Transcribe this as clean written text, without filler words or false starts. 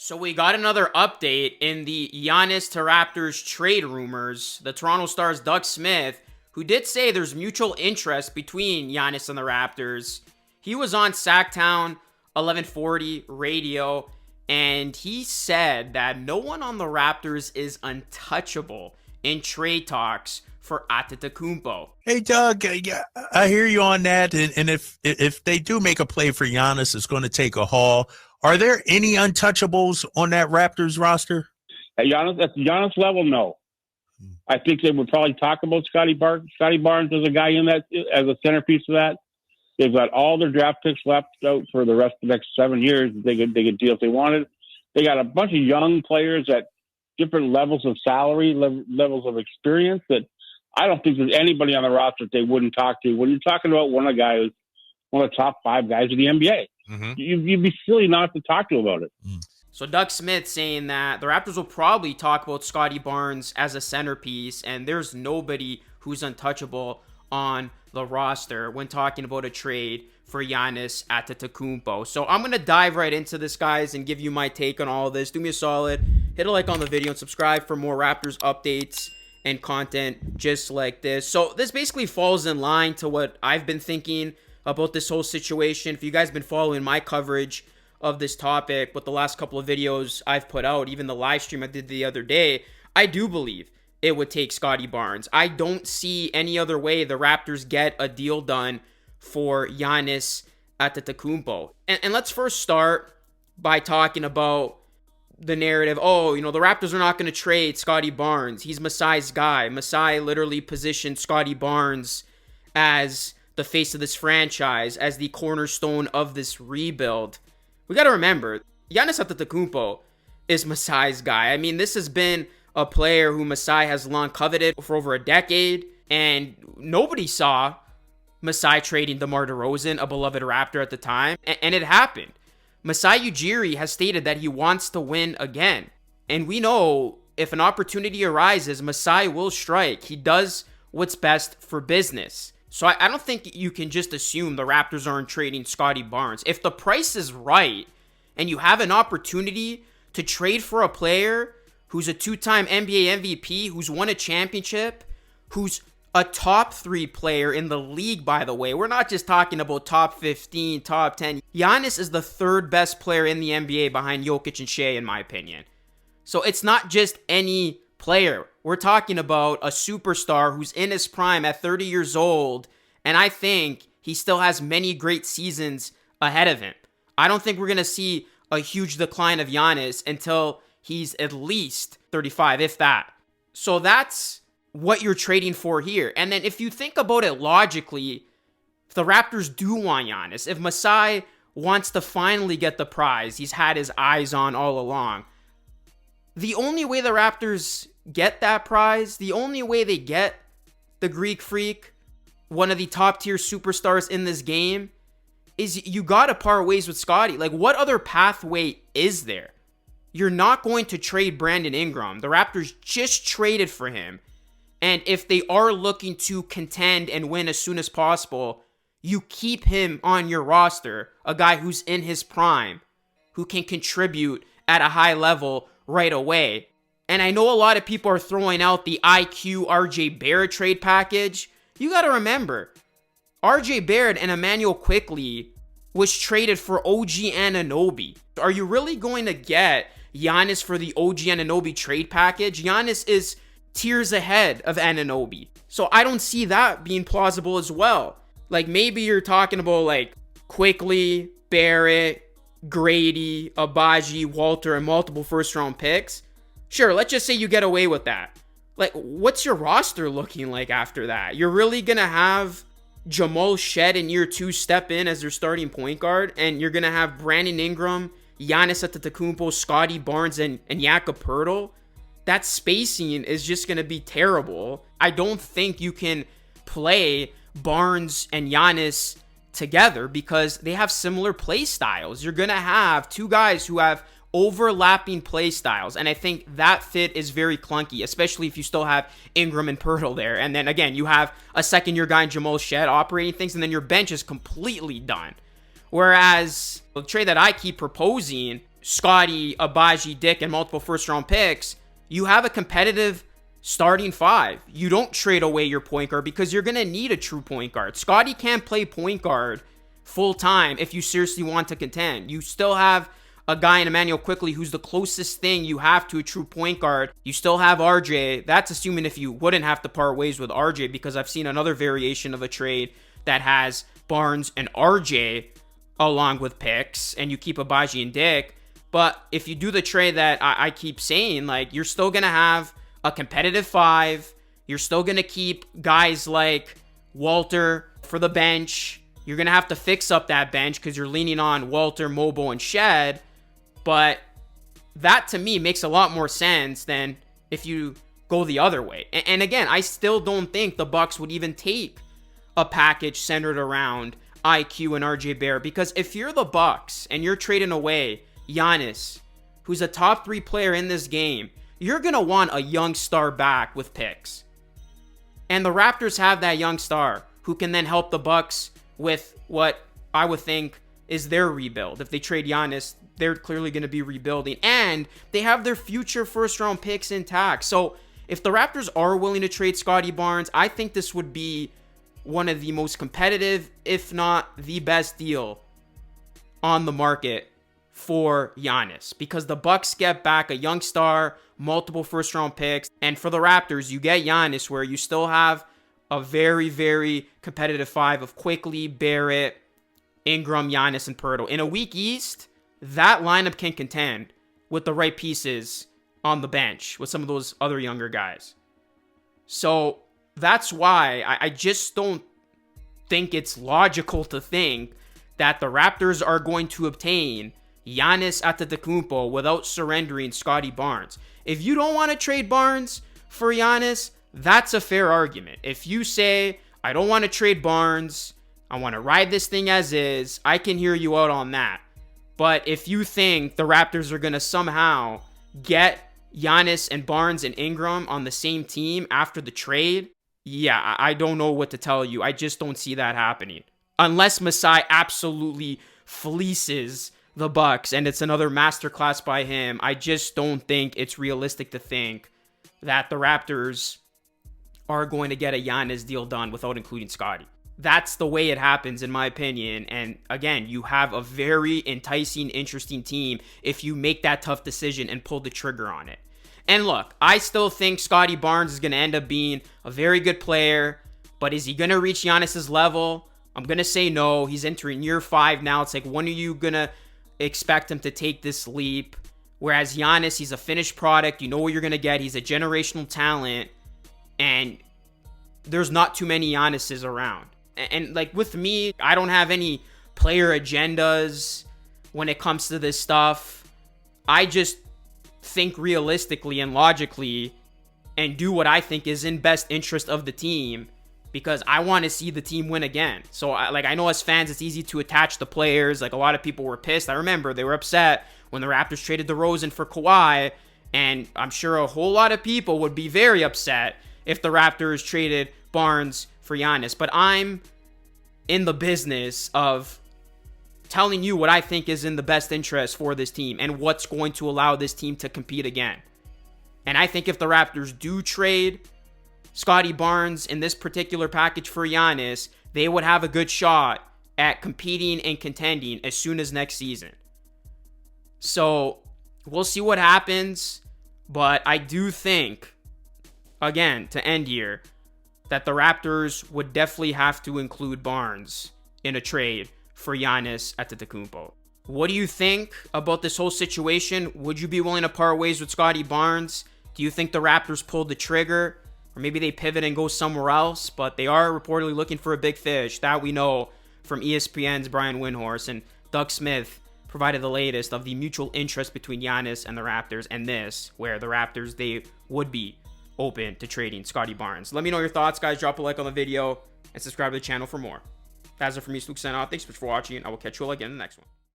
So we got another update in the Giannis to Raptors trade rumors. The Toronto Star's Doug Smith, who did say there's mutual interest between Giannis and the Raptors. He was on Sacktown 1140 radio, and he said that no one on the Raptors is untouchable in trade talks for Antetokounmpo. Hey, Doug, yeah, I hear you on that. And if they do make a play for Giannis, it's going to take a haul. Are there any untouchables on that Raptors roster? At Giannis level, no. I think they would probably talk about Scottie Barnes. Scottie Barnes is a guy in that as a centerpiece of that. They've got all their draft picks left out for the rest of the next 7 years. They could deal if they wanted. They got a bunch of young players at different levels of salary, levels of experience that I don't think there's anybody on the roster that they wouldn't talk to. When you're talking about one of the top 5 guys in the NBA, you'd be silly not to talk to about it. So Doug Smith saying that the Raptors will probably talk about Scottie Barnes as a centerpiece, and there's nobody who's untouchable on the roster when talking about a trade for Giannis Antetokounmpo. So I'm going to dive right into this, guys, and give you my take on all of this. Do me a solid, hit a like on the video, and subscribe for more Raptors updates and content just like this. So this basically falls in line to what I've been thinking about this whole situation. If you guys been following my coverage of this topic with the last couple of videos I've put out, even the live stream I did the other day, I do believe it would take Scottie Barnes. I don't see any other way the Raptors get a deal done for Giannis Antetokounmpo. And let's first start by talking about the narrative. Oh, the Raptors are not going to trade Scottie Barnes. He's Masai's guy. Masai literally positioned Scottie Barnes as the face of this franchise, as the cornerstone of this rebuild. We got to remember, Giannis Antetokounmpo is Masai's guy. I mean, this has been a player who Masai has long coveted for over a decade, and nobody saw Masai trading DeMar DeRozan, a beloved Raptor at the time, and it happened. Masai Ujiri has stated that he wants to win again, and we know if an opportunity arises, Masai will strike. He does what's best for business. So I don't think you can just assume the Raptors aren't trading Scottie Barnes. If the price is right and you have an opportunity to trade for a player who's a 2-time NBA MVP, who's won a championship, who's a top 3 player in the league, by the way. We're not just talking about top 15, top 10. Giannis is the 3rd best player in the NBA behind Jokic and Shea, in my opinion. So it's not just any player. We're talking about a superstar who's in his prime at 30 years old, and I think he still has many great seasons ahead of him. I don't think we're going to see a huge decline of Giannis until he's at least 35, if that. So that's what you're trading for here. And then if you think about it logically, if the Raptors do want Giannis, if Masai wants to finally get the prize he's had his eyes on all along, the only way the Raptors get that prize, the only way they get the Greek Freak, one of the top tier superstars in this game, is you gotta part ways with Scottie. Like, what other pathway is there? You're not going to trade Brandon Ingram. The Raptors just traded for him. And if they are looking to contend and win as soon as possible, you keep him on your roster, a guy who's in his prime, who can contribute at a high level right away. And I know a lot of people are throwing out the IQ RJ Barrett trade package. You got to remember, RJ Barrett and Emmanuel Quickley was traded for OG Anunoby. Are you really going to get Giannis for the OG Anunoby trade package? Giannis is tiers ahead of Anunoby. So I don't see that being plausible as well. Like, maybe you're talking about like Quickley, Barrett, Grady, Abaji, Walter, and multiple first-round picks. Sure, let's just say you get away with that. Like, what's your roster looking like after that? You're really going to have Jamal Shed in year 2 step in as their starting point guard, and you're going to have Brandon Ingram, Giannis Antetokounmpo, Scottie Barnes, and Jakob Poeltl. That spacing is just going to be terrible. I don't think you can play Barnes and Giannis together because they have similar play styles. You're going to have 2 guys who have overlapping play styles, and I think that fit is very clunky, especially if you still have Ingram and Poeltl there. And then again, you have a second-year guy in Jamal Shed operating things, and then your bench is completely done. Whereas the trade that I keep proposing, Scottie, Abaji, Dick, and multiple first-round picks, you have a competitive starting five. You don't trade away your point guard because you're going to need a true point guard. Scottie can't play point guard full-time if you seriously want to contend. You still have a guy in Emmanuel Quickley who's the closest thing you have to a true point guard. You still have RJ. That's assuming if you wouldn't have to part ways with RJ, because I've seen another variation of a trade that has Barnes and RJ along with picks, and you keep Abaji and Dick. But if you do the trade that I keep saying, like, you're still going to have a competitive five. You're still going to keep guys like Walter for the bench. You're going to have to fix up that bench because you're leaning on Walter, Mobo, and Shed. But that, to me, makes a lot more sense than if you go the other way. And again, I still don't think the Bucks would even take a package centered around IQ and RJ Barrett, because if you're the Bucks and you're trading away Giannis, who's a top 3 player in this game, you're going to want a young star back with picks. And the Raptors have that young star who can then help the Bucks with what I would think is their rebuild. If they trade Giannis, they're clearly going to be rebuilding, and they have their future first round picks intact. So if the Raptors are willing to trade Scottie Barnes, I think this would be one of the most competitive, if not the best deal on the market for Giannis, because the Bucks get back a young star, multiple first round picks, and for the Raptors, you get Giannis where you still have a very, very competitive five of Quickley, Barrett, Ingram, Giannis, and Poeltl. In a weak East, that lineup can contend with the right pieces on the bench with some of those other younger guys. So that's why I just don't think it's logical to think that the Raptors are going to obtain Giannis Antetokounmpo without surrendering Scottie Barnes. If you don't want to trade Barnes for Giannis, that's a fair argument. If you say, I don't want to trade Barnes, I want to ride this thing as is, I can hear you out on that. But if you think the Raptors are going to somehow get Giannis and Barnes and Ingram on the same team after the trade, yeah, I don't know what to tell you. I just don't see that happening. Unless Masai absolutely fleeces the Bucks and it's another masterclass by him, I just don't think it's realistic to think that the Raptors are going to get a Giannis deal done without including Scottie. That's the way it happens, in my opinion. And again, you have a very enticing, interesting team if you make that tough decision and pull the trigger on it. And look, I still think Scottie Barnes is going to end up being a very good player, but is he going to reach Giannis's level? I'm going to say no. He's entering year 5 now. It's like, when are you going to expect him to take this leap? Whereas Giannis, he's a finished product. You know what you're going to get. He's a generational talent, and there's not too many Giannis's around. And like with me, I don't have any player agendas when it comes to this stuff. I just think realistically and logically and do what I think is in best interest of the team, because I want to see the team win again. So I know as fans, it's easy to attach the players. Like, a lot of people were pissed. I remember they were upset when the Raptors traded DeRozan for Kawhi, and I'm sure a whole lot of people would be very upset if the Raptors traded Barnes for Giannis. But I'm in the business of telling you what I think is in the best interest for this team and what's going to allow this team to compete again. And I think if the Raptors do trade Scottie Barnes in this particular package for Giannis, they would have a good shot at competing and contending as soon as next season. So we'll see what happens, but I do think, again, to end here, that the Raptors would definitely have to include Barnes in a trade for Giannis Antetokounmpo. What do you think about this whole situation? Would you be willing to part ways with Scottie Barnes? Do you think the Raptors pulled the trigger? Or maybe they pivot and go somewhere else? But they are reportedly looking for a big fish. That we know from ESPN's Brian Windhorst. And Doug Smith provided the latest of the mutual interest between Giannis and the Raptors, and this, where the Raptors, they would be open to trading Scottie Barnes. Let me know your thoughts, guys. Drop a like on the video and subscribe to the channel for more. That's it from me, Luke Senoff. Thanks so much for watching. I will catch you all again in the next one.